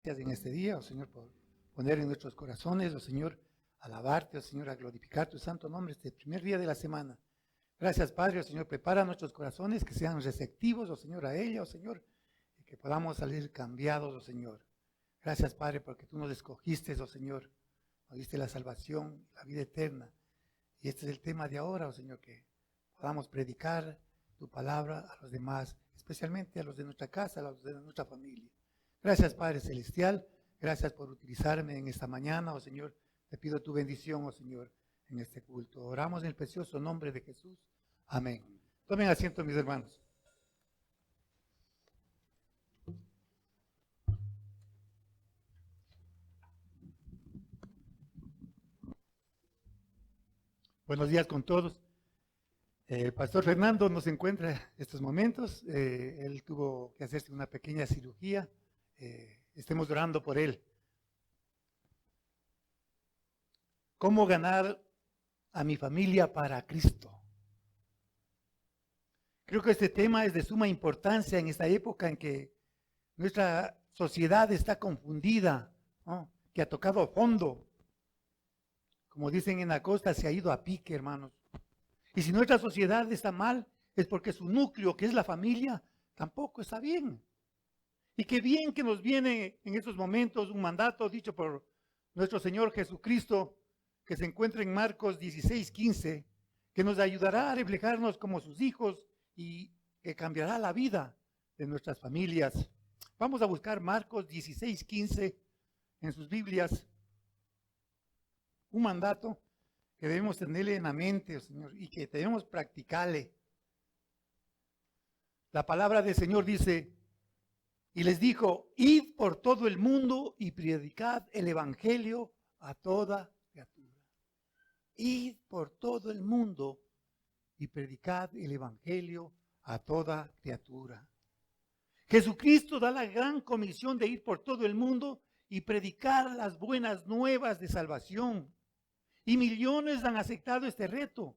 Gracias en este día, oh Señor, por poner en nuestros corazones, oh Señor, alabarte, oh Señor, a glorificar tu santo nombre este primer día de la semana. Gracias, Padre, oh Señor, prepara nuestros corazones que sean receptivos, oh Señor, a ella, oh Señor, y que podamos salir cambiados, oh Señor. Gracias, Padre, porque tú nos escogiste, oh Señor, nos diste la salvación, la vida eterna. Y este es el tema de ahora, oh Señor, que podamos predicar tu palabra a los demás, especialmente a los de nuestra casa, a los de nuestra familia. Gracias, Padre Celestial, gracias por utilizarme en esta mañana, oh Señor. Te pido tu bendición, oh Señor, en este culto. Oramos en el precioso nombre de Jesús. Amén. Tomen asiento, mis hermanos. Buenos días con todos. El pastor Fernando no se encuentra en estos momentos. Él tuvo que hacerse una pequeña cirugía. Estemos orando por él. ¿Cómo ganar a mi familia para Cristo? Creo que este tema es de suma importancia en esta época en que nuestra sociedad está confundida, ¿no? Que ha tocado fondo. Como dicen en la costa, se ha ido a pique, hermanos. Y si nuestra sociedad está mal, es porque su núcleo, que es la familia, tampoco está bien. Y qué bien que nos viene en estos momentos un mandato dicho por nuestro Señor Jesucristo, que se encuentra en Marcos 16:15, que nos ayudará a reflejarnos como sus hijos y que cambiará la vida de nuestras familias. Vamos a buscar Marcos 16:15 en sus Biblias. Un mandato que debemos tenerle en la mente, Señor, y que debemos practicarle. La palabra del Señor dice, y les dijo, id por todo el mundo y predicad el evangelio a toda criatura. Id por todo el mundo y predicad el evangelio a toda criatura. Jesucristo da la gran comisión de ir por todo el mundo y predicar las buenas nuevas de salvación. Y millones han aceptado este reto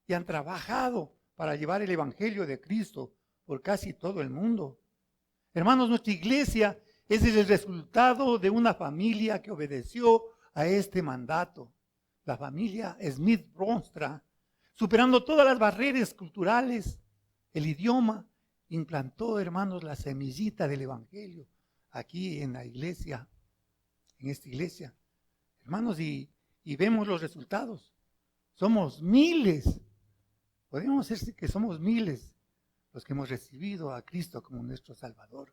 y han trabajado para llevar el evangelio de Cristo por casi todo el mundo. Hermanos, nuestra iglesia es el resultado de una familia que obedeció a este mandato. La familia Smith Bronstra, superando todas las barreras culturales, el idioma, implantó, hermanos, la semillita del evangelio aquí en la iglesia, en esta iglesia. Hermanos, y vemos los resultados. Somos miles, podemos decir que somos miles los que hemos recibido a Cristo como nuestro Salvador.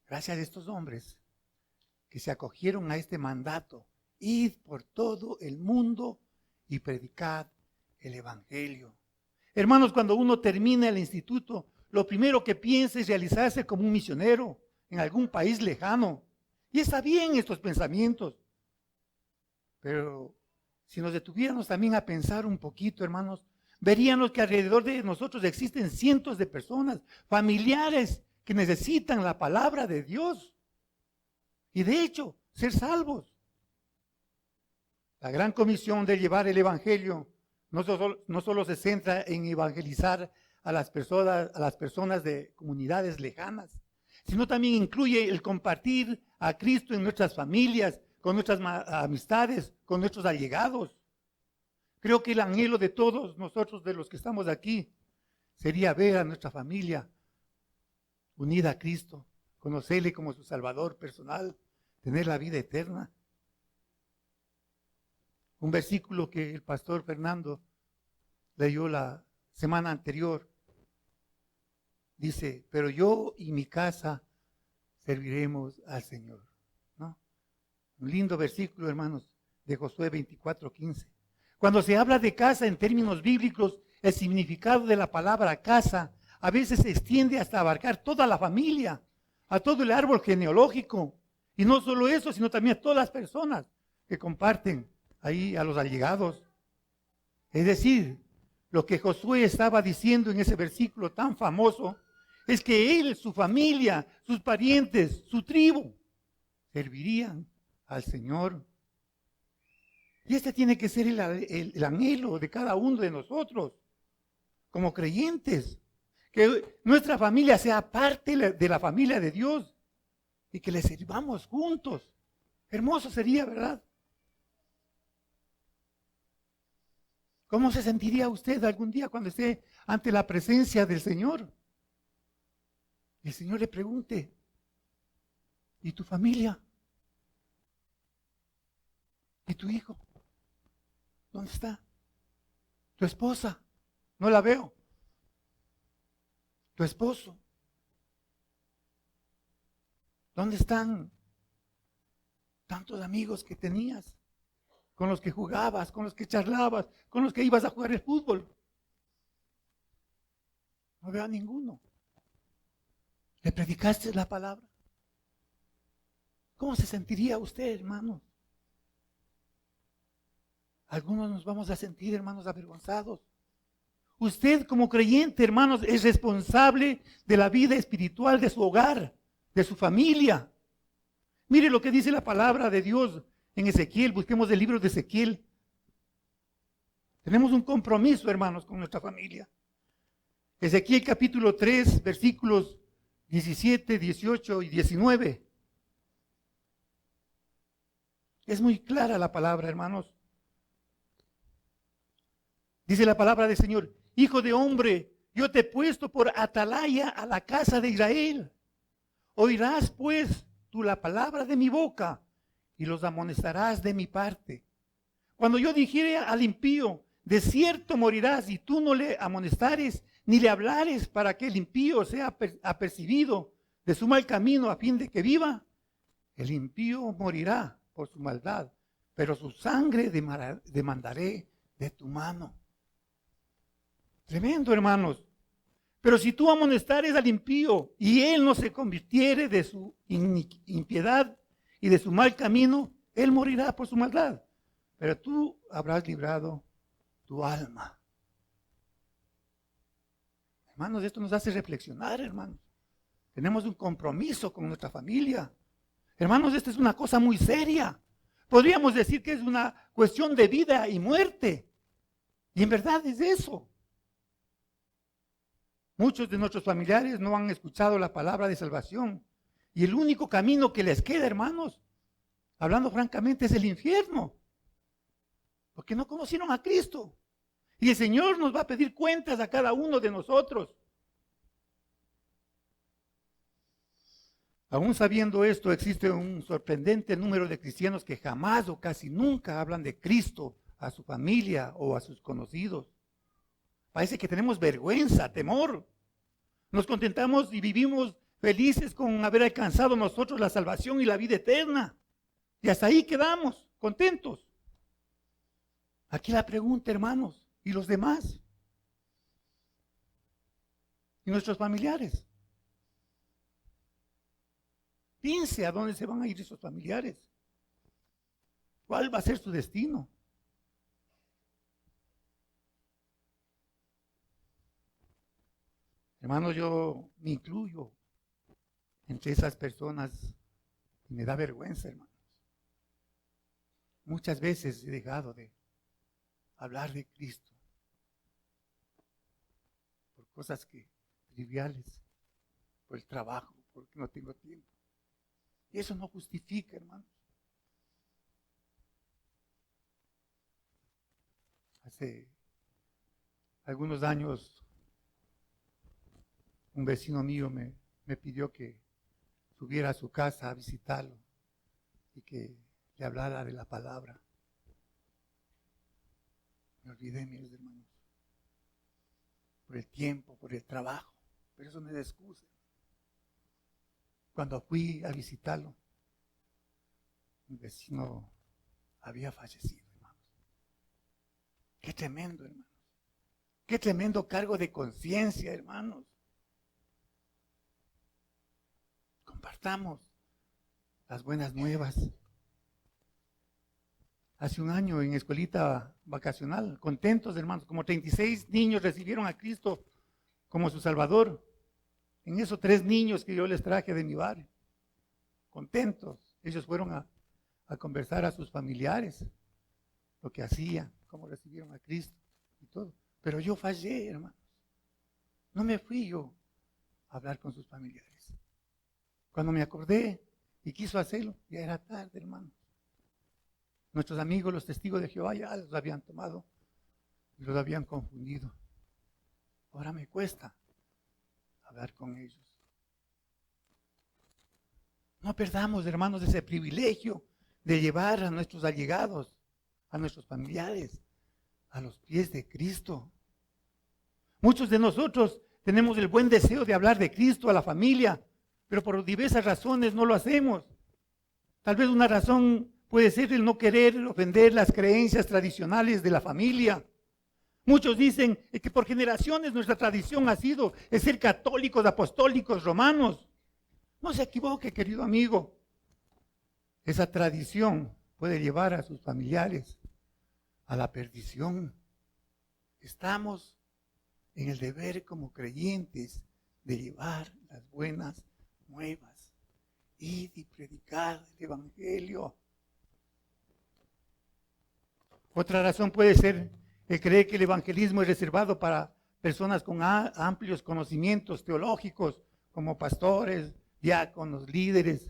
Gracias a estos hombres que se acogieron a este mandato. Id por todo el mundo y predicad el evangelio. Hermanos, cuando uno termina el instituto, lo primero que piensa es realizarse como un misionero en algún país lejano. Y está bien estos pensamientos. Pero si nos detuviéramos también a pensar un poquito, hermanos, veríamos que alrededor de nosotros existen cientos de personas, familiares, que necesitan la palabra de Dios. Y de hecho, ser salvos. La gran comisión de llevar el evangelio no solo se centra en evangelizar a las personas de comunidades lejanas, sino también incluye el compartir a Cristo en nuestras familias, con nuestras amistades, con nuestros allegados. Creo que el anhelo de todos nosotros, de los que estamos aquí, sería ver a nuestra familia unida a Cristo, conocerle como su Salvador personal, tener la vida eterna. Un versículo que el pastor Fernando leyó la semana anterior, dice, pero yo y mi casa serviremos al Señor. ¿No? Un lindo versículo, hermanos, de Josué 24:15. Cuando se habla de casa en términos bíblicos, el significado de la palabra casa a veces se extiende hasta abarcar toda la familia, a todo el árbol genealógico. Y no solo eso, sino también a todas las personas que comparten ahí a los allegados. Es decir, lo que Josué estaba diciendo en ese versículo tan famoso es que él, su familia, sus parientes, su tribu, servirían al Señor. Y este tiene que ser el anhelo de cada uno de nosotros, como creyentes, que nuestra familia sea parte de la familia de Dios. y que le sirvamos juntos. Hermoso sería, ¿verdad? ¿Cómo se sentiría usted algún día cuando esté ante la presencia del Señor? Y el Señor le pregunte, ¿y tu familia? ¿Y tu hijo? ¿Dónde está? ¿Tu esposa? No la veo. ¿Tu esposo? ¿Dónde están tantos amigos que tenías? Con los que jugabas, con los que charlabas, con los que ibas a jugar el fútbol. No veo a ninguno. ¿Le predicaste la palabra? ¿Cómo se sentiría usted, hermano? Algunos nos vamos a sentir, hermanos, avergonzados. Usted como creyente, hermanos, es responsable de la vida espiritual de su hogar, de su familia. Mire lo que dice la palabra de Dios en Ezequiel. Busquemos el libro de Ezequiel. Tenemos un compromiso, hermanos, con nuestra familia. Ezequiel capítulo 3, versículos 17, 18 y 19. Es muy clara la palabra, hermanos. Dice la palabra del Señor: Hijo de hombre, yo te he puesto por atalaya a la casa de Israel. Oirás pues tú la palabra de mi boca y los amonestarás de mi parte. Cuando yo dijere al impío, de cierto morirás, y tú no le amonestares ni le hablares para que el impío sea apercibido de su mal camino a fin de que viva, el impío morirá por su maldad, pero su sangre demandaré de tu mano. Tremendo, hermanos. Pero si tú amonestares al impío y él no se convirtiere de su impiedad y de su mal camino, él morirá por su maldad, pero tú habrás librado tu alma. Hermanos, esto nos hace reflexionar, hermanos. Tenemos un compromiso con nuestra familia. Hermanos, esta es una cosa muy seria. Podríamos decir que es una cuestión de vida y muerte. Y en verdad es eso. Muchos de nuestros familiares no han escuchado la palabra de salvación. Y el único camino que les queda, hermanos, hablando francamente, es el infierno. Porque no conocieron a Cristo. Y el Señor nos va a pedir cuentas a cada uno de nosotros. Aún sabiendo esto, existe un sorprendente número de cristianos que jamás o casi nunca hablan de Cristo a su familia o a sus conocidos. Parece que tenemos vergüenza, temor. Nos contentamos y vivimos felices con haber alcanzado nosotros la salvación y la vida eterna. Y hasta ahí quedamos, contentos. Aquí la pregunta, hermanos, ¿y los demás? ¿Y nuestros familiares? Piense a dónde se van a ir esos familiares. ¿Cuál va a ser su destino? Hermanos, yo me incluyo entre esas personas y me da vergüenza, hermanos. Muchas veces he dejado de hablar de Cristo por cosas triviales, por el trabajo, porque no tengo tiempo. Y eso no justifica, hermanos. Hace algunos años un vecino mío me pidió que subiera a su casa a visitarlo y que le hablara de la palabra. Me olvidé, mis hermanos, por el tiempo, por el trabajo, pero eso no es excusa. Cuando fui a visitarlo, mi vecino había fallecido, hermanos. Qué tremendo, hermanos. Qué tremendo cargo de conciencia, hermanos. Compartamos las buenas nuevas. Hace un año en escuelita vacacional, contentos, hermanos, como 36 niños recibieron a Cristo como su Salvador. En esos 3 niños que yo les traje de mi barrio, contentos, ellos fueron a conversar a sus familiares, lo que hacían, cómo recibieron a Cristo y todo. Pero yo fallé, hermanos. No me fui yo a hablar con sus familiares. Cuando me acordé, y quiso hacerlo. Ya era tarde, hermano. Nuestros amigos, los testigos de Jehová, ya los habían tomado y los habían confundido. Ahora me cuesta hablar con ellos. No perdamos, hermanos, ese privilegio de llevar a nuestros allegados, a nuestros familiares, a los pies de Cristo. Muchos de nosotros tenemos el buen deseo de hablar de Cristo a la familia, pero por diversas razones no lo hacemos. Tal vez una razón puede ser el no querer ofender las creencias tradicionales de la familia. Muchos dicen que por generaciones nuestra tradición ha sido ser católicos, apostólicos, romanos. No se equivoque, querido amigo. Esa tradición puede llevar a sus familiares a la perdición. Estamos en el deber como creyentes de llevar las buenas nuevas. Id y predicad el Evangelio. Otra razón puede ser el creer que el evangelismo es reservado para personas con amplios conocimientos teológicos, como pastores, diáconos, líderes.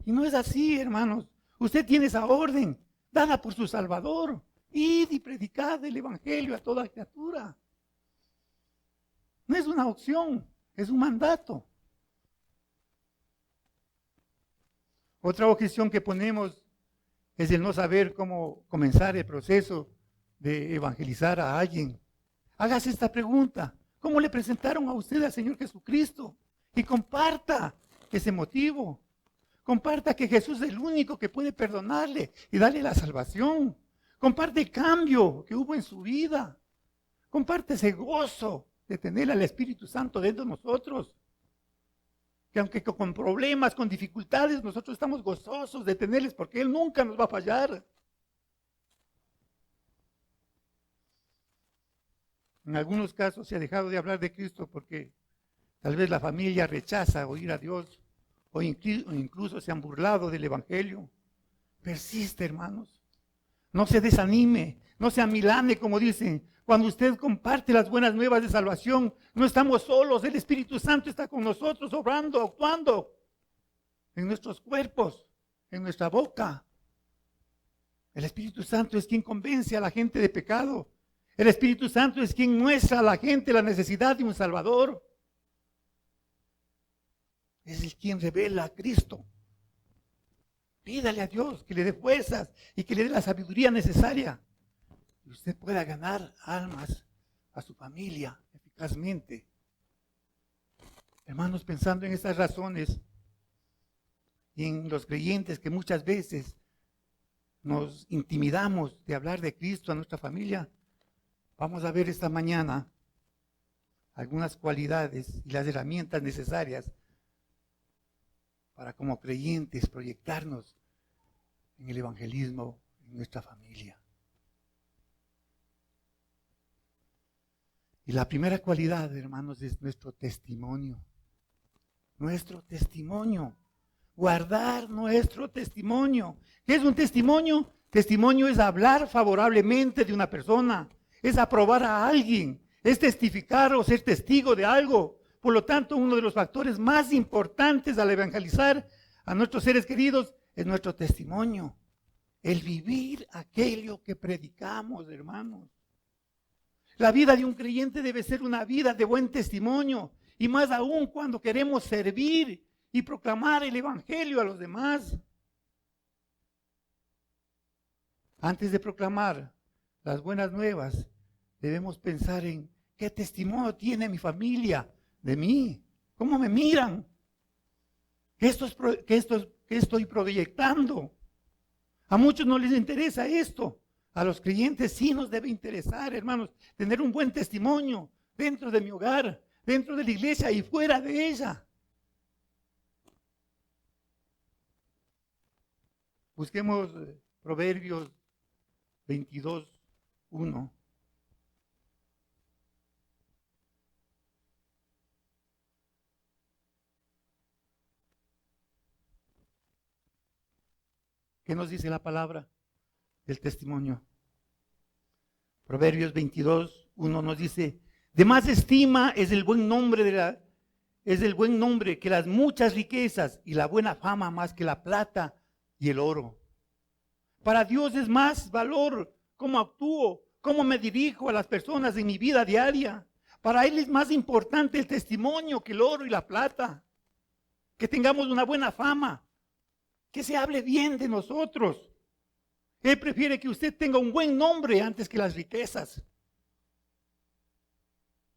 Y no es así, hermanos. Usted tiene esa orden dada por su Salvador. Id y predicad el Evangelio a toda criatura. No es una opción, es un mandato. Otra objeción que ponemos es el no saber cómo comenzar el proceso de evangelizar a alguien. Hágase esta pregunta: ¿cómo le presentaron a usted al Señor Jesucristo? Y comparta ese motivo. Comparta que Jesús es el único que puede perdonarle y darle la salvación. Comparte el cambio que hubo en su vida. Comparte ese gozo de tener al Espíritu Santo dentro de nosotros. Que aunque con problemas, con dificultades, nosotros estamos gozosos de tenerles porque Él nunca nos va a fallar. En algunos casos se ha dejado de hablar de Cristo porque tal vez la familia rechaza oír a Dios o incluso se han burlado del Evangelio. Persiste, hermanos. No se desanime, no se amilane, como dicen. Cuando usted comparte las buenas nuevas de salvación, no estamos solos. El Espíritu Santo está con nosotros, obrando, actuando en nuestros cuerpos, en nuestra boca. El Espíritu Santo es quien convence a la gente de pecado. El Espíritu Santo es quien muestra a la gente la necesidad de un Salvador. Es el quien revela a Cristo. Pídale a Dios que le dé fuerzas y que le dé la sabiduría necesaria. Y usted pueda ganar almas a su familia eficazmente. Hermanos, pensando en estas razones y en los creyentes que muchas veces nos intimidamos de hablar de Cristo a nuestra familia, vamos a ver esta mañana algunas cualidades y las herramientas necesarias para como creyentes proyectarnos en el evangelismo en nuestra familia. Y la primera cualidad, hermanos, es nuestro testimonio. Nuestro testimonio. Guardar nuestro testimonio. ¿Qué es un testimonio? Testimonio es hablar favorablemente de una persona. Es aprobar a alguien. Es testificar o ser testigo de algo. Por lo tanto, uno de los factores más importantes al evangelizar a nuestros seres queridos es nuestro testimonio. El vivir aquello que predicamos, hermanos. La vida de un creyente debe ser una vida de buen testimonio, y más aún cuando queremos servir y proclamar el evangelio a los demás. Antes de proclamar las buenas nuevas, debemos pensar en qué testimonio tiene mi familia de mí, cómo me miran, qué estoy proyectando. A muchos no les interesa esto. A los creyentes sí nos debe interesar, hermanos, tener un buen testimonio dentro de mi hogar, dentro de la iglesia y fuera de ella. Busquemos Proverbios 22:1. ¿Qué nos dice la palabra del testimonio? Proverbios 22:1 nos dice: de más estima es el buen nombre es el buen nombre que las muchas riquezas y la buena fama más que la plata y el oro. Para Dios es más valor cómo actúo, cómo me dirijo a las personas en mi vida diaria. Para Él es más importante el testimonio que el oro y la plata. Que tengamos una buena fama, que se hable bien de nosotros. Él prefiere que usted tenga un buen nombre antes que las riquezas.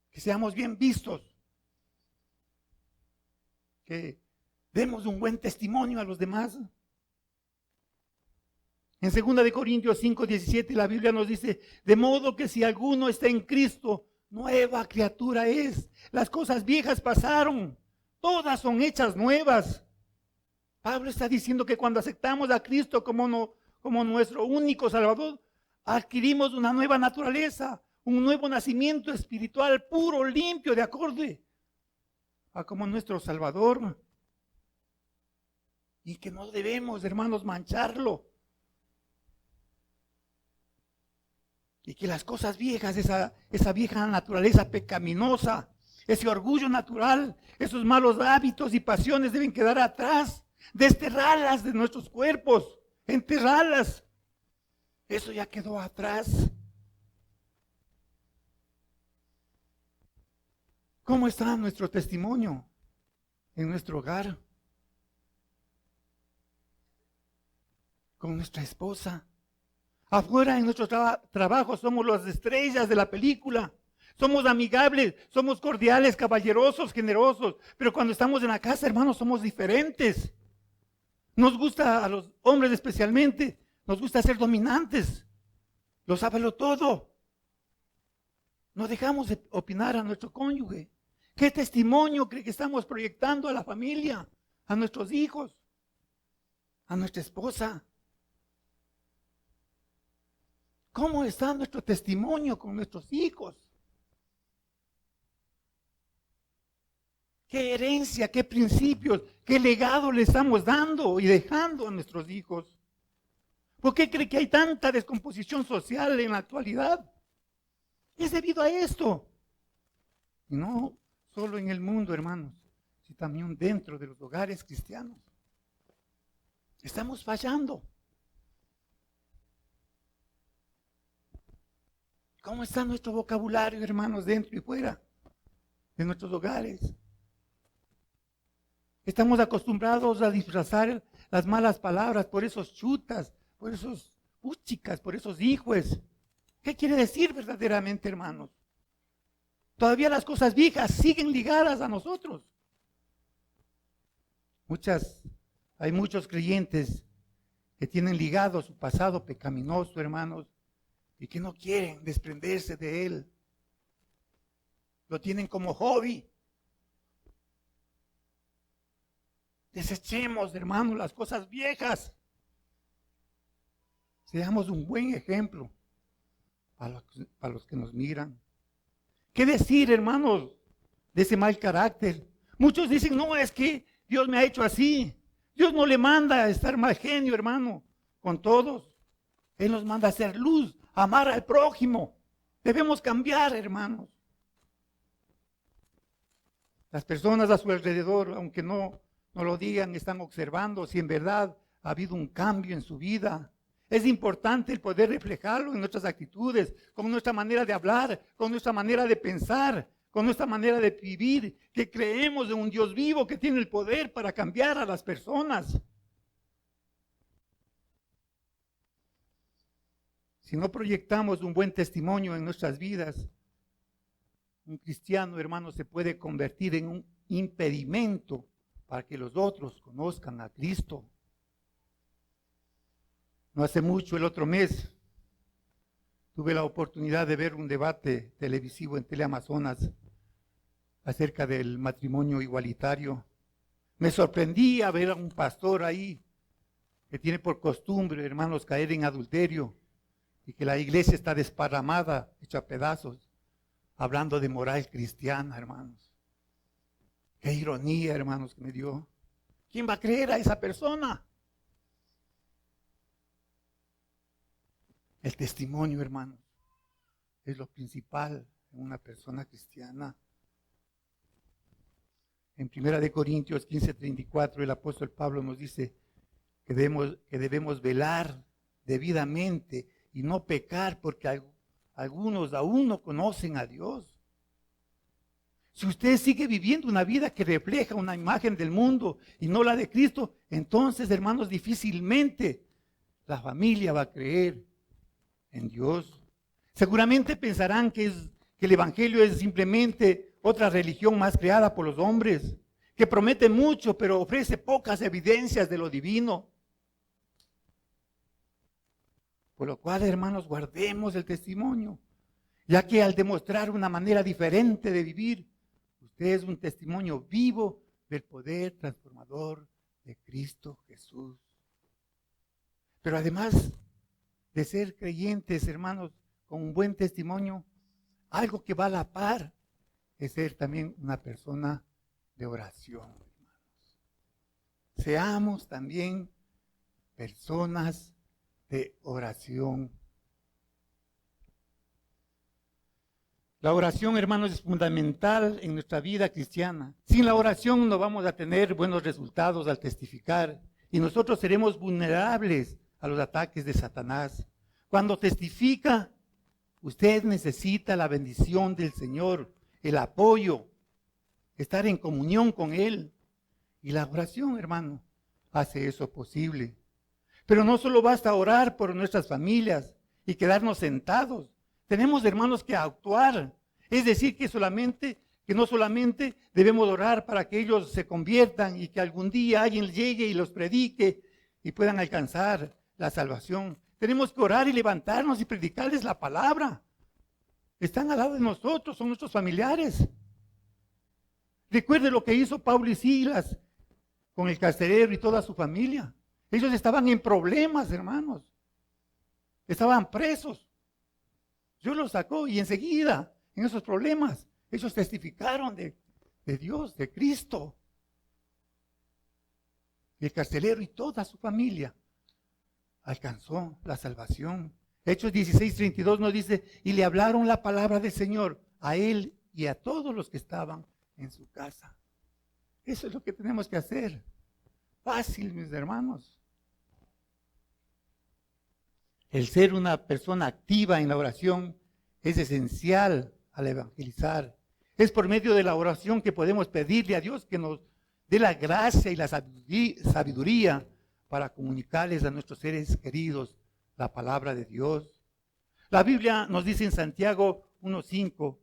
Que seamos bien vistos. Que demos un buen testimonio a los demás. En 2 Corintios 5:17 la Biblia nos dice, de modo que si alguno está en Cristo, nueva criatura es. Las cosas viejas pasaron, todas son hechas nuevas. Pablo está diciendo que cuando aceptamos a Cristo como nuestro único Salvador, adquirimos una nueva naturaleza, un nuevo nacimiento espiritual puro, limpio, de acorde a como nuestro Salvador. Y que no debemos, hermanos, mancharlo. Y que las cosas viejas, esa vieja naturaleza pecaminosa, ese orgullo natural, esos malos hábitos y pasiones deben quedar atrás, desterrarlas de nuestros cuerpos, enterrarlas. Eso ya quedó atrás. ¿Cómo está nuestro testimonio en nuestro hogar? Con nuestra esposa. Afuera en nuestro trabajo somos las estrellas de la película. Somos amigables, somos cordiales, caballerosos, generosos. Pero cuando estamos en la casa, hermanos, somos diferentes. Nos gusta, a los hombres especialmente, nos gusta ser dominantes. Lo sábelo todo. No dejamos de opinar a nuestro cónyuge. ¿Qué testimonio cree que estamos proyectando a la familia, a nuestros hijos, a nuestra esposa? ¿Cómo está nuestro testimonio con nuestros hijos? ¿Qué herencia, qué principios, qué legado le estamos dando y dejando a nuestros hijos? ¿Por qué cree que hay tanta descomposición social en la actualidad? Es debido a esto. Y no solo en el mundo, hermanos, sino también dentro de los hogares cristianos. Estamos fallando. ¿Cómo está nuestro vocabulario, hermanos, dentro y fuera de nuestros hogares? Estamos acostumbrados a disfrazar las malas palabras por esos chutas, por esos úchicas, por esos hijos. ¿Qué quiere decir verdaderamente, hermanos? Todavía las cosas viejas siguen ligadas a nosotros. Hay muchos creyentes que tienen ligado su pasado pecaminoso, hermanos, y que no quieren desprenderse de él. Lo tienen como hobby. Desechemos, hermanos, las cosas viejas. Seamos un buen ejemplo para los que nos miran. ¿Qué decir, hermanos, de ese mal carácter? Muchos dicen, no, es que Dios me ha hecho así. Dios no le manda a estar mal genio, hermano, con todos. Él nos manda a hacer luz, a amar al prójimo. Debemos cambiar, hermanos. Las personas a su alrededor, aunque no lo digan, están observando si en verdad ha habido un cambio en su vida. Es importante el poder reflejarlo en nuestras actitudes, con nuestra manera de hablar, con nuestra manera de pensar, con nuestra manera de vivir, que creemos en un Dios vivo que tiene el poder para cambiar a las personas. Si no proyectamos un buen testimonio en nuestras vidas, un cristiano, hermano, se puede convertir en un impedimento para que los otros conozcan a Cristo. No hace mucho, el otro mes, tuve la oportunidad de ver un debate televisivo en Teleamazonas acerca del matrimonio igualitario. Me sorprendía ver a un pastor ahí que tiene por costumbre, hermanos, caer en adulterio y que la iglesia está desparramada, hecha a pedazos, hablando de moral cristiana, hermanos. Qué ironía, hermanos, que me dio. ¿Quién va a creer a esa persona? El testimonio, hermanos, es lo principal en una persona cristiana. En 1 Corintios 15:34 el apóstol Pablo nos dice que debemos velar debidamente y no pecar porque algunos aún no conocen a Dios. Si usted sigue viviendo una vida que refleja una imagen del mundo y no la de Cristo, entonces, hermanos, difícilmente la familia va a creer en Dios. Seguramente pensarán que el Evangelio es simplemente otra religión más creada por los hombres, que promete mucho, pero ofrece pocas evidencias de lo divino. Por lo cual, hermanos, guardemos el testimonio, ya que al demostrar una manera diferente de vivir, usted es un testimonio vivo del poder transformador de Cristo Jesús. Pero además de ser creyentes, hermanos, con un buen testimonio, algo que va a la par es ser también una persona de oración, hermanos. Seamos también personas de oración. La oración, hermanos, es fundamental en nuestra vida cristiana. Sin la oración no vamos a tener buenos resultados al testificar y nosotros seremos vulnerables a los ataques de Satanás. Cuando testifica, usted necesita la bendición del Señor, el apoyo, estar en comunión con Él. Y la oración, hermano, hace eso posible. Pero no solo basta orar por nuestras familias y quedarnos sentados. Tenemos, hermanos, que actuar. Es decir, que no solamente debemos orar para que ellos se conviertan y que algún día alguien llegue y los predique y puedan alcanzar la salvación. Tenemos que orar y levantarnos y predicarles la palabra. Están al lado de nosotros, son nuestros familiares. Recuerde lo que hizo Pablo y Silas con el carcelero y toda su familia. Ellos estaban en problemas, hermanos. Estaban presos. Dios los sacó y enseguida, en esos problemas, ellos testificaron de Dios, de Cristo. Y el carcelero y toda su familia alcanzó la salvación. Hechos 16:32 nos dice, y le hablaron la palabra del Señor a él y a todos los que estaban en su casa. Eso es lo que tenemos que hacer. Fácil, mis hermanos. El ser una persona activa en la oración es esencial al evangelizar. Es por medio de la oración que podemos pedirle a Dios que nos dé la gracia y la sabiduría para comunicarles a nuestros seres queridos la palabra de Dios. La Biblia nos dice en Santiago 1:5.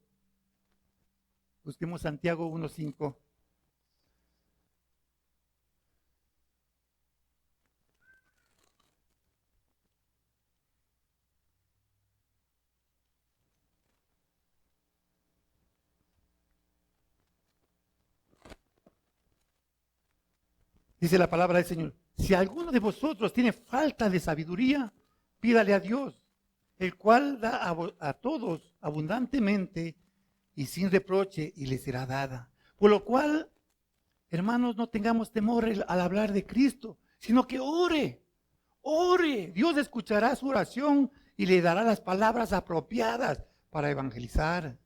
Busquemos Santiago 1:5. Dice la palabra del Señor, si alguno de vosotros tiene falta de sabiduría, pídale a Dios, el cual da a todos abundantemente y sin reproche y le será dada. Por lo cual, hermanos, no tengamos temor al hablar de Cristo, sino que ore. Dios escuchará su oración y le dará las palabras apropiadas para evangelizar.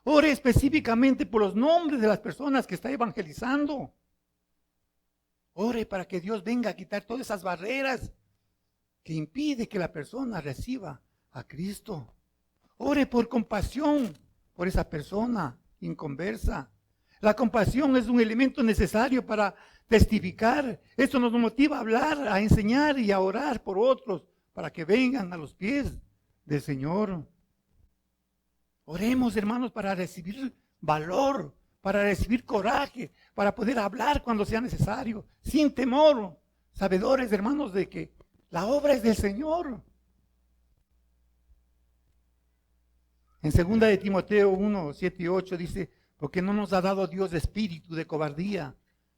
Ore específicamente por los nombres de las personas que está evangelizando. Ore para que Dios venga a quitar todas esas barreras que impiden que la persona reciba a Cristo. Ore por compasión por esa persona inconversa. La compasión es un elemento necesario para testificar. Esto nos motiva a hablar, a enseñar y a orar por otros para que vengan a los pies del Señor. Oremos, hermanos, para recibir valor, para recibir coraje, para poder hablar cuando sea necesario, sin temor, sabedores, hermanos, de que la obra es del Señor. En 2 de Timoteo 1, 7 y 8 dice, porque no nos ha dado Dios espíritu de cobardía,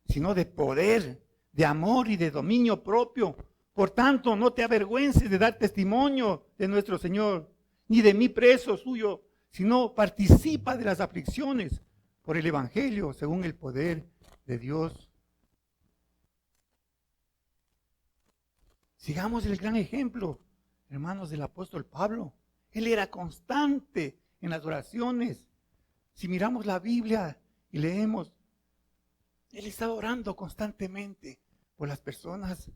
sino de poder, de amor y de dominio propio. Por tanto, no te avergüences de dar testimonio de nuestro Señor, ni de mí preso suyo, sino participa de las aflicciones por el Evangelio según el poder de Dios. Sigamos el gran ejemplo, hermanos, del apóstol Pablo. Él era constante en las oraciones. Si miramos la Biblia y leemos, Él estaba orando constantemente por las personas.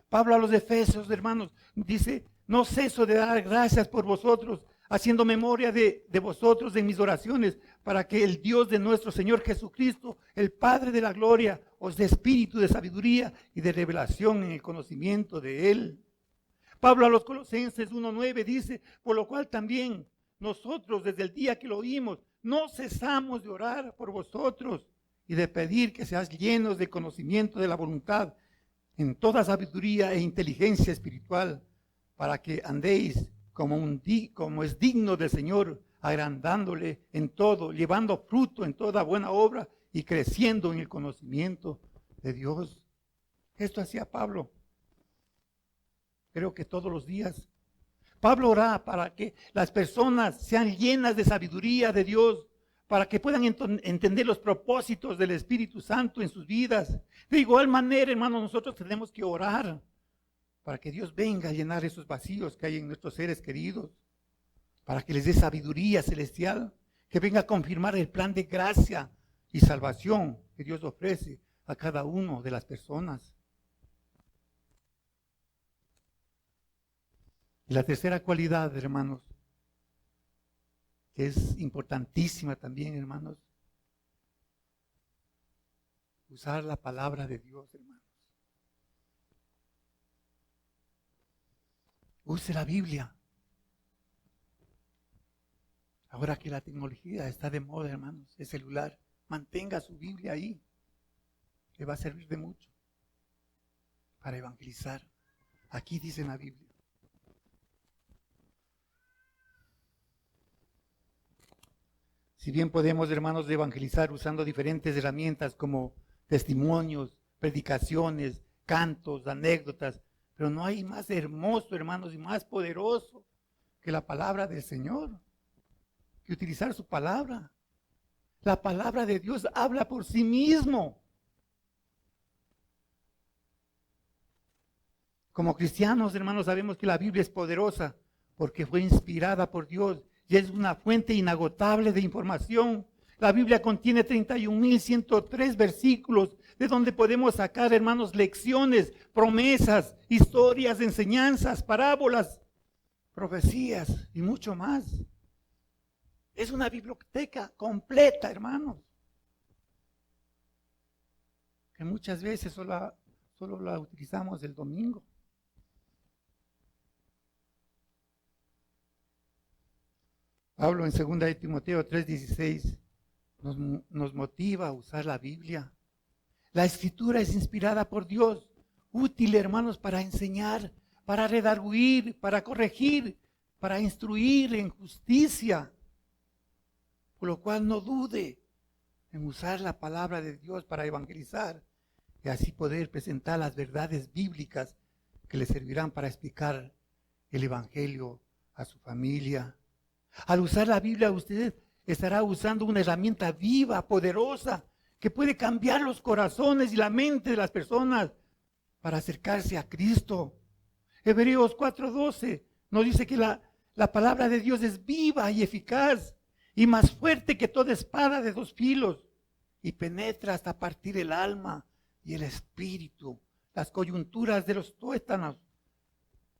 Pablo a los Efesios, hermanos, dice, no ceso de dar gracias por vosotros, haciendo memoria de vosotros en mis oraciones, para que el Dios de nuestro Señor Jesucristo, el Padre de la gloria, os dé espíritu de sabiduría y de revelación en el conocimiento de Él. Pablo a los Colosenses 1:9 dice, por lo cual también nosotros desde el día que lo oímos, no cesamos de orar por vosotros y de pedir que seáis llenos de conocimiento de la voluntad en toda sabiduría e inteligencia espiritual, para que andéis como es digno del Señor, agrandándole en todo, llevando fruto en toda buena obra y creciendo en el conocimiento de Dios. Esto hacía Pablo. Creo que todos los días. Pablo oraba para que las personas sean llenas de sabiduría de Dios, para que puedan entender los propósitos del Espíritu Santo en sus vidas. De igual manera, hermanos, nosotros tenemos que orar para que Dios venga a llenar esos vacíos que hay en nuestros seres queridos, para que les dé sabiduría celestial, que venga a confirmar el plan de gracia y salvación que Dios ofrece a cada uno de las personas. Y la tercera cualidad, hermanos, que es importantísima también, hermanos, usar la palabra de Dios, hermanos. Use la Biblia. Ahora que la tecnología está de moda, hermanos, el celular, mantenga su Biblia ahí. Le va a servir de mucho para evangelizar. Aquí dice en la Biblia. Si bien podemos, hermanos, evangelizar usando diferentes herramientas como testimonios, predicaciones, cantos, anécdotas, pero no hay más hermoso, hermanos, y más poderoso que la palabra del Señor, que utilizar su palabra. La palabra de Dios habla por sí mismo. Como cristianos, hermanos, sabemos que la Biblia es poderosa porque fue inspirada por Dios y es una fuente inagotable de información. La Biblia contiene 31.103 versículos de donde podemos sacar, hermanos, lecciones, promesas, historias, enseñanzas, parábolas, profecías y mucho más. Es una biblioteca completa, hermanos, que muchas veces solo la utilizamos el domingo. Pablo en 2 de Timoteo 3:16 nos motiva a usar la Biblia. La Escritura es inspirada por Dios, útil, hermanos, para enseñar, para redarguir, para corregir, para instruir en justicia. Por lo cual no dude en usar la palabra de Dios para evangelizar y así poder presentar las verdades bíblicas que le servirán para explicar el Evangelio a su familia. Al usar la Biblia, usted estará usando una herramienta viva, poderosa, que puede cambiar los corazones y la mente de las personas para acercarse a Cristo. Hebreos 4:12 nos dice que la palabra de Dios es viva y eficaz y más fuerte que toda espada de dos filos y penetra hasta partir el alma y el espíritu, las coyunturas de los tuétanos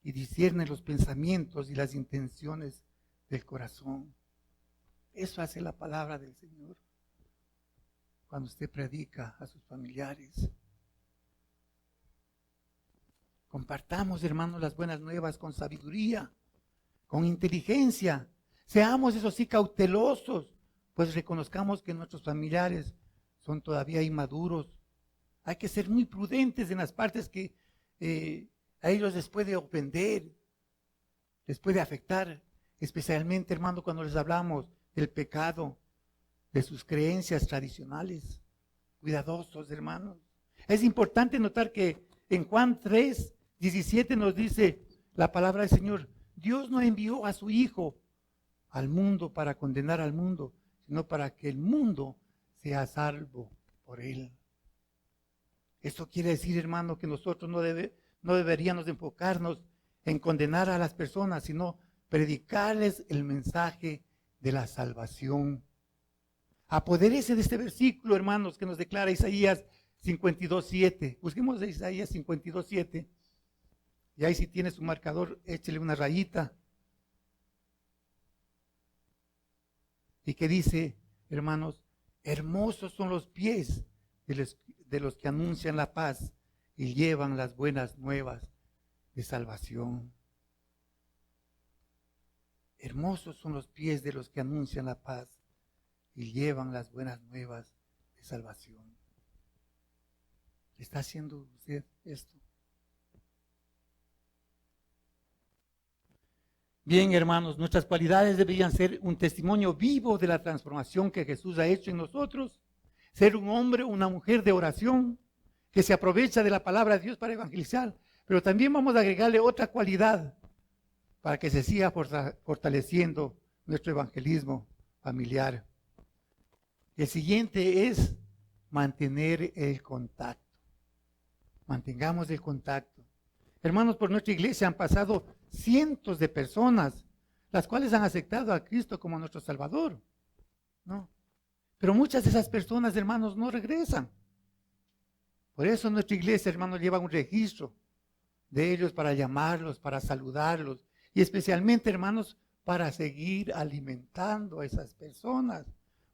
y discierne los pensamientos y las intenciones del corazón. Eso hace la palabra del Señor cuando usted predica a sus familiares. Compartamos, hermanos, las buenas nuevas con sabiduría, con inteligencia. Seamos, eso sí, cautelosos, pues reconozcamos que nuestros familiares son todavía inmaduros. Hay que ser muy prudentes en las partes que a ellos les puede ofender, les puede afectar, especialmente, hermano, cuando les hablamos del pecado, de sus creencias tradicionales. Cuidadosos, hermanos. Es importante notar que en Juan 3:17 nos dice la palabra del Señor: Dios no envió a su Hijo al mundo para condenar al mundo, sino para que el mundo sea salvo por él. Esto quiere decir, hermano, que nosotros no deberíamos enfocarnos en condenar a las personas, sino predicarles el mensaje de la salvación. Apodérese de este versículo, hermanos, que nos declara Isaías 52:7. Busquemos de Isaías 52:7. Y ahí si tiene su marcador, échele una rayita. Y que dice, hermanos, hermosos son los pies de los que anuncian la paz y llevan las buenas nuevas de salvación. Hermosos son los pies de los que anuncian la paz y llevan las buenas nuevas de salvación. ¿Está haciendo usted esto? Bien, hermanos, nuestras cualidades deberían ser un testimonio vivo de la transformación que Jesús ha hecho en nosotros. Ser un hombre o una mujer de oración que se aprovecha de la palabra de Dios para evangelizar. Pero también vamos a agregarle otra cualidad para que se siga fortaleciendo nuestro evangelismo familiar. El siguiente es mantener el contacto. Mantengamos el contacto. Hermanos, por nuestra iglesia han pasado cientos de personas, las cuales han aceptado a Cristo como nuestro Salvador, ¿no? Pero muchas de esas personas, hermanos, no regresan. Por eso nuestra iglesia, hermanos, lleva un registro de ellos para llamarlos, para saludarlos, y especialmente, hermanos, para seguir alimentando a esas personas,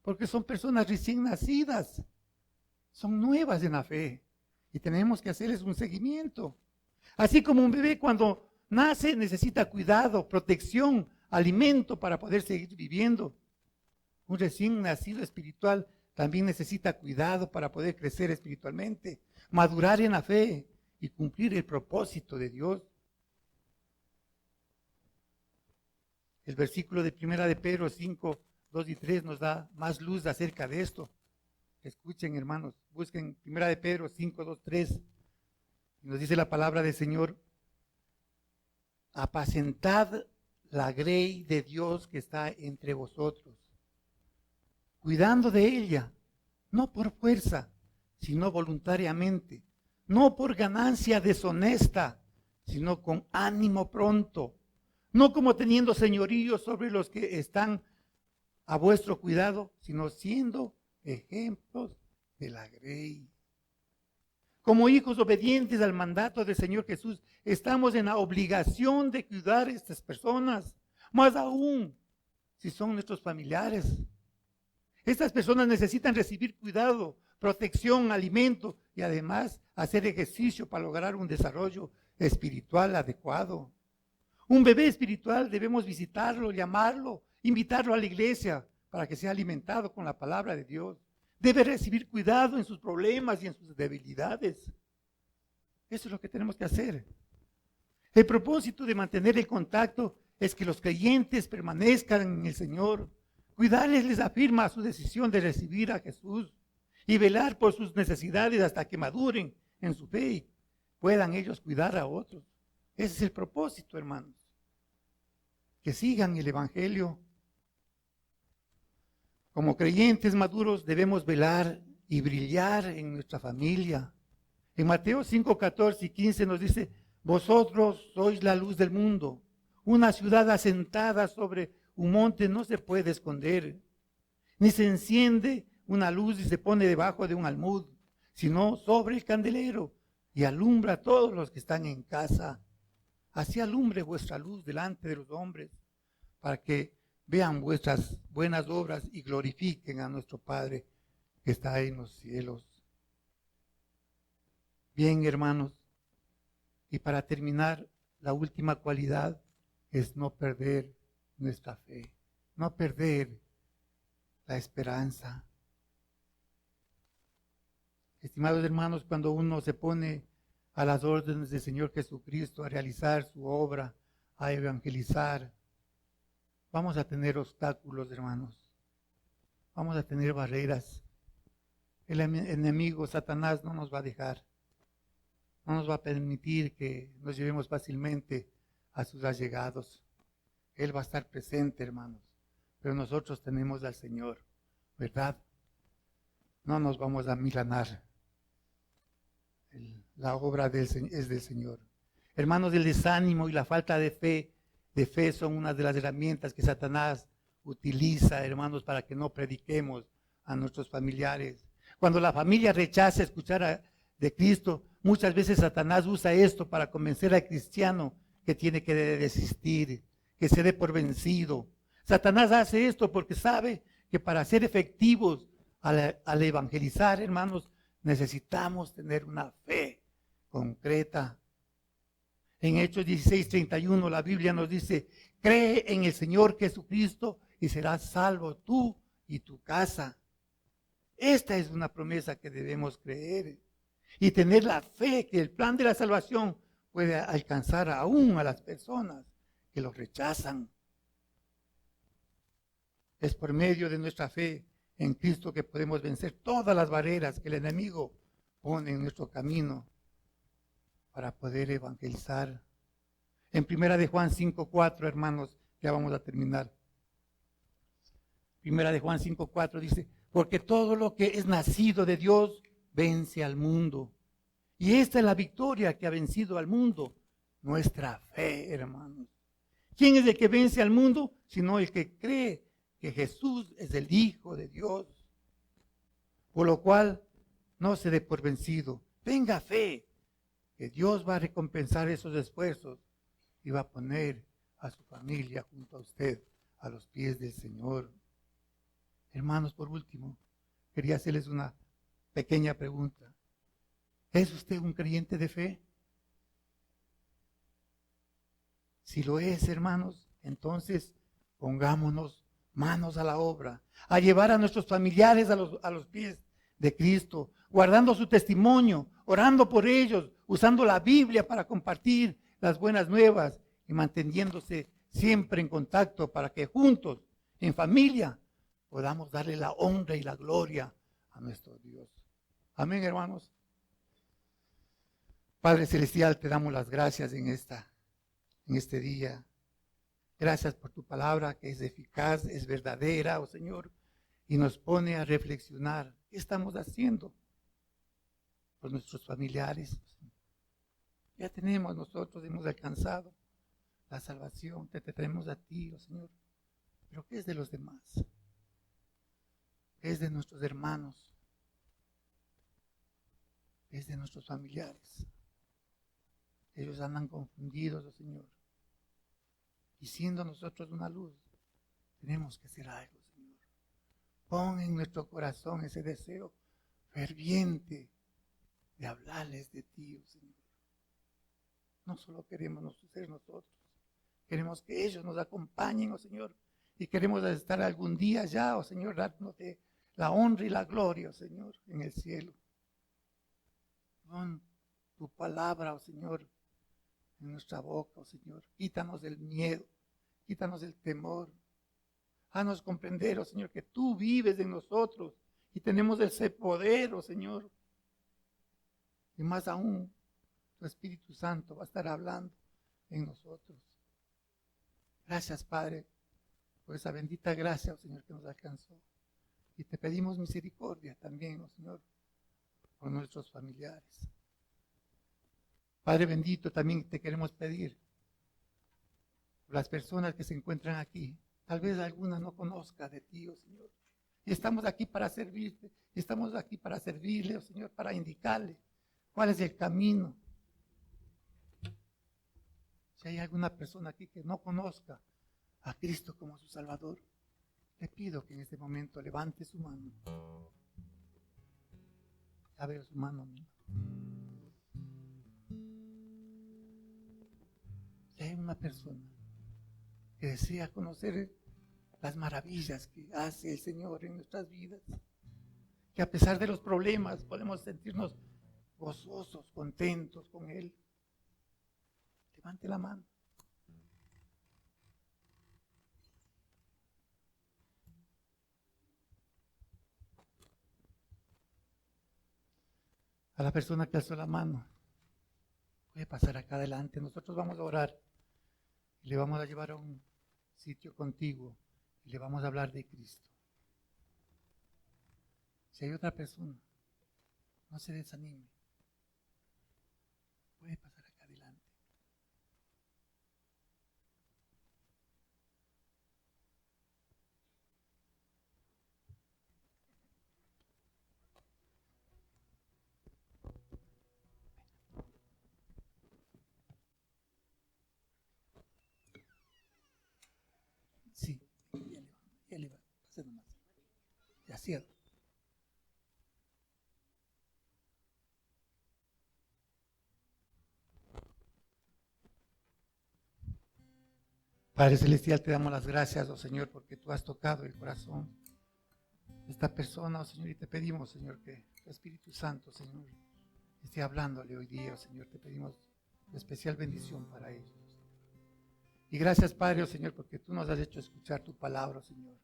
porque son personas recién nacidas, son nuevas en la fe, y tenemos que hacerles un seguimiento. Así como un bebé cuando nace necesita cuidado, protección, alimento para poder seguir viviendo. Un recién nacido espiritual también necesita cuidado para poder crecer espiritualmente, madurar en la fe y cumplir el propósito de Dios. El versículo de 1 de Pedro 5, 2 y 3 nos da más luz acerca de esto. Escuchen, hermanos, busquen 1 de Pedro 5, 2, 3. Nos dice la palabra del Señor: apacentad la grey de Dios que está entre vosotros, cuidando de ella, no por fuerza, sino voluntariamente, no por ganancia deshonesta, sino con ánimo pronto, no como teniendo señorío sobre los que están a vuestro cuidado, sino siendo ejemplos de la grey. Como hijos obedientes al mandato del Señor Jesús, estamos en la obligación de cuidar a estas personas, más aún si son nuestros familiares. Estas personas necesitan recibir cuidado, protección, alimento y además hacer ejercicio para lograr un desarrollo espiritual adecuado. Un bebé espiritual debemos visitarlo, llamarlo, invitarlo a la iglesia para que sea alimentado con la palabra de Dios. Debe recibir cuidado en sus problemas y en sus debilidades. Eso es lo que tenemos que hacer. El propósito de mantener el contacto es que los creyentes permanezcan en el Señor. Cuidarles les afirma su decisión de recibir a Jesús y velar por sus necesidades hasta que maduren en su fe y puedan ellos cuidar a otros. Ese es el propósito, hermanos. Que sigan el Evangelio. Como creyentes maduros debemos velar y brillar en nuestra familia. En Mateo 5, 14 y 15 nos dice: vosotros sois la luz del mundo. Una ciudad asentada sobre un monte no se puede esconder, ni se enciende una luz y se pone debajo de un almud, sino sobre el candelero y alumbra a todos los que están en casa. Así alumbre vuestra luz delante de los hombres, para que vean vuestras buenas obras y glorifiquen a nuestro Padre que está en los cielos. Bien, hermanos, y para terminar, la última cualidad es no perder nuestra fe, no perder la esperanza. Estimados hermanos, cuando uno se pone a las órdenes del Señor Jesucristo a realizar su obra, a evangelizar, vamos a tener obstáculos, hermanos. Vamos a tener barreras. El enemigo, Satanás, no nos va a dejar. No nos va a permitir que nos llevemos fácilmente a sus allegados. Él va a estar presente, hermanos. Pero nosotros tenemos al Señor, ¿verdad? No nos vamos a milanar. La obra es del Señor. Hermanos, el desánimo y la falta de fe son una de las herramientas que Satanás utiliza, hermanos, para que no prediquemos a nuestros familiares. Cuando la familia rechaza escuchar de Cristo, muchas veces Satanás usa esto para convencer al cristiano que tiene que desistir, que se dé por vencido. Satanás hace esto porque sabe que para ser efectivos al evangelizar, hermanos, necesitamos tener una fe concreta. En Hechos 16:31 la Biblia nos dice: cree en el Señor Jesucristo y serás salvo tú y tu casa. Esta es una promesa que debemos creer y tener la fe que el plan de la salvación puede alcanzar aún a las personas que lo rechazan. Es por medio de nuestra fe en Cristo que podemos vencer todas las barreras que el enemigo pone en nuestro camino para poder evangelizar. En 1 de Juan 5:4, hermanos, ya vamos a terminar. 1 de Juan 5:4 dice: porque todo lo que es nacido de Dios vence al mundo. Y esta es la victoria que ha vencido al mundo, nuestra fe, hermanos. ¿Quién es el que vence al mundo? Sino el que cree que Jesús es el Hijo de Dios. Por lo cual, no se dé por vencido. Tenga fe que Dios va a recompensar esos esfuerzos y va a poner a su familia junto a usted a los pies del Señor. Hermanos, por último, quería hacerles una pequeña pregunta. ¿Es usted un creyente de fe? Si lo es, hermanos, entonces pongámonos manos a la obra, a llevar a nuestros familiares a los pies de Cristo, guardando su testimonio, orando por ellos, usando la Biblia para compartir las buenas nuevas y manteniéndose siempre en contacto para que juntos, en familia, podamos darle la honra y la gloria a nuestro Dios. Amén, hermanos. Padre Celestial, te damos las gracias en este día. Gracias por tu palabra que es eficaz, es verdadera, oh Señor, y nos pone a reflexionar qué estamos haciendo por nuestros familiares. Ya tenemos nosotros, hemos alcanzado la salvación, te traemos a ti, oh Señor. Pero ¿qué es de los demás? ¿Qué es de nuestros hermanos? ¿Qué es de nuestros familiares? Ellos andan confundidos, oh Señor. Y siendo nosotros una luz, tenemos que hacer algo, Señor. Pon en nuestro corazón ese deseo ferviente de hablarles de ti, oh Señor. No solo queremos ser nosotros, queremos que ellos nos acompañen, oh Señor. Y queremos estar algún día ya, oh Señor, dándote la honra y la gloria, oh Señor, en el cielo. Pon tu palabra, oh Señor, en nuestra boca, oh Señor. Quítanos el miedo, quítanos el temor. Haznos comprender, oh Señor, que tú vives en nosotros y tenemos ese poder, oh Señor. Y más aún, tu Espíritu Santo va a estar hablando en nosotros. Gracias, Padre, por esa bendita gracia, oh Señor, que nos alcanzó. Y te pedimos misericordia también, oh Señor, por nuestros familiares. Padre bendito, también te queremos pedir por las personas que se encuentran aquí. Tal vez alguna no conozca de ti, oh Señor. Y estamos aquí para servirte. Y estamos aquí para servirle, oh Señor, para indicarle cuál es el camino. Si hay alguna persona aquí que no conozca a Cristo como su Salvador, le pido que en este momento levante su mano. Ya veo su mano, mi hermano. Si hay una persona que desea conocer las maravillas que hace el Señor en nuestras vidas, que a pesar de los problemas podemos sentirnos gozosos, contentos con Él, levante la mano. A la persona que alzó la mano, puede pasar acá adelante. Nosotros vamos a orar y le vamos a llevar a un sitio contiguo y le vamos a hablar de Cristo. Si hay otra persona, no se desanime. Puede pasar acá adelante. desgraciado. Padre Celestial, te damos las gracias, oh Señor, porque tú has tocado el corazón de esta persona, oh Señor, y te pedimos, Señor, que tu Espíritu Santo, Señor, esté hablándole hoy día, oh Señor. Te pedimos especial bendición para ellos. Y gracias, Padre, oh Señor, porque tú nos has hecho escuchar tu palabra, oh Señor.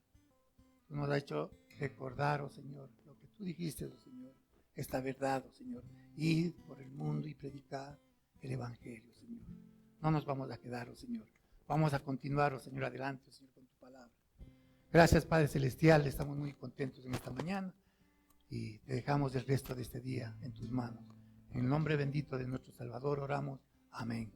Tú nos has hecho recordar, oh Señor, lo que tú dijiste, oh Señor, esta verdad, oh Señor. Ir por el mundo y predicar el Evangelio, Señor. No nos vamos a quedar, oh Señor. Vamos a continuar, oh Señor, adelante, oh Señor, con tu palabra. Gracias, Padre Celestial. Estamos muy contentos en esta mañana y te dejamos el resto de este día en tus manos. En el nombre bendito de nuestro Salvador oramos. Amén.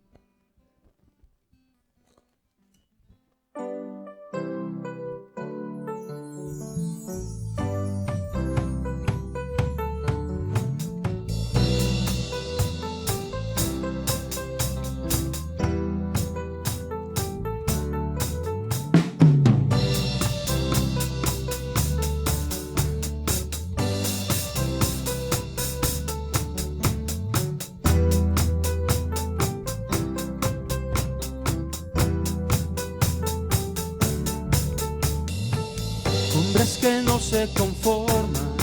Hombres que no se conforman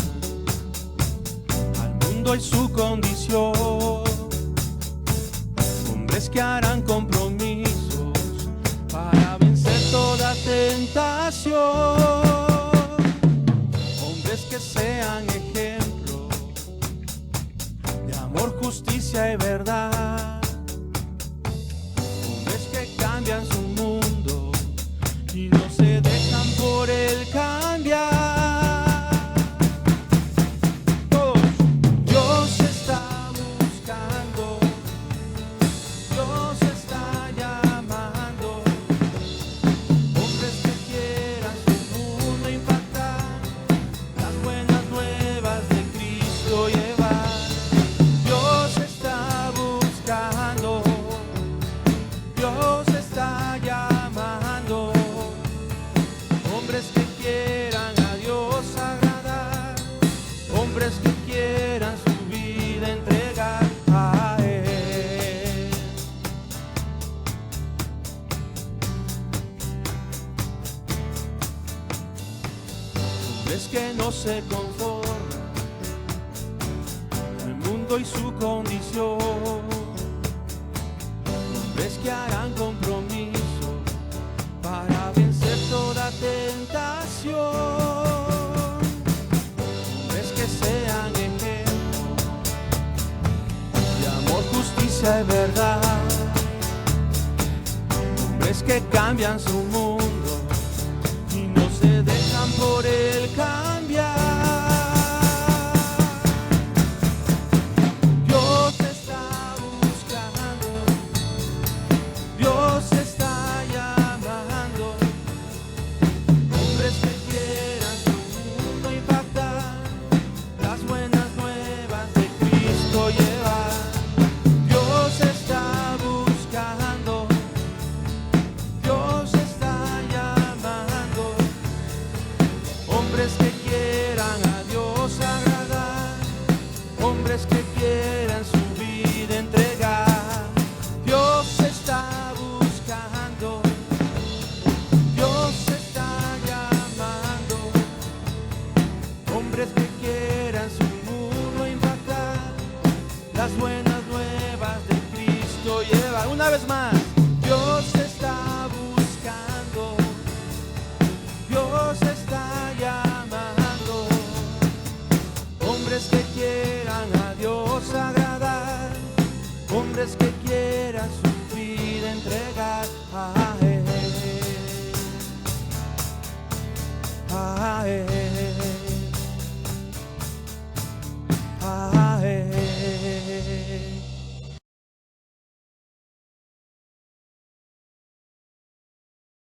al mundo y su condición, hombres que harán compromisos para vencer toda tentación, hombres que sean ejemplo de amor, justicia y verdad, hombres que cambian su mundo y no se dejan por el cambiar. Todos. Dios está buscando, Dios está llamando, hombres que quieran su mundo impactar, las buenas nuevas de Cristo llevar. Dios está buscando, Dios está llamando, hombres que quieran a Dios agradar, hombres que quieran su vida entregar a Él. Hombres que no se conforman al mundo y su condición, hombres que harán compromiso para vencer toda tentación, hombres que sean ejemplo de amor, justicia y verdad, hombres que cambian su mundo y no se dejan por el cambiar. Dios está buscando, Dios está llamando, hombres que quieran su mundo impactar, las buenas nuevas de Cristo llevar. Dios está buscando, Dios está llamando, hombres que quieran a Dios agradar, hombres que quieran su vida entregar. Dios está buscando, Dios está llamando, hombres que quieran su mundo impactar, las buenas nuevas de Cristo llevar. Una vez más, Dios está buscando, Dios está llamando, hombres que quieran a Dios agradar, hombres que quieran su vida entregar a Él. A Él.